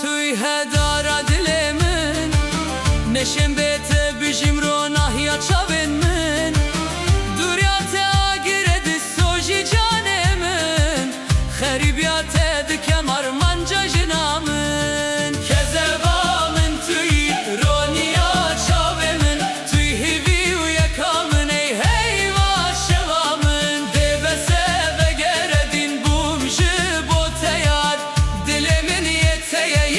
توی هدار دل من نشم بیت بجیم رو نهیا چاون من دوریات آگرد سوژی جان من خریبیات دکم ارمانجا جنا من کذبا من توی رونیا چاون من توی هیوی و یکا من ای هیوا شوا من دی بسه بگردین بوم جبو تیاد دل من یتیه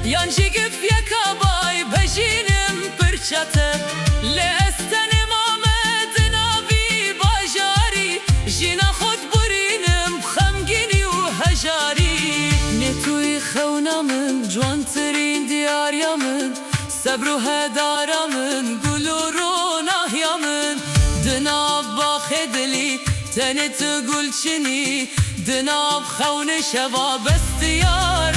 یانجی گف یکا بای بجینم پرچته لستنم آمد نبی باجاری جینا خود برینم خمگینی و هجاری نتوی خونامن جوان ترین دیاریامن صبر و هدارامن گل و روناهیامن دناب باخدلی تنت گلچنی دناب خون شوا بستیار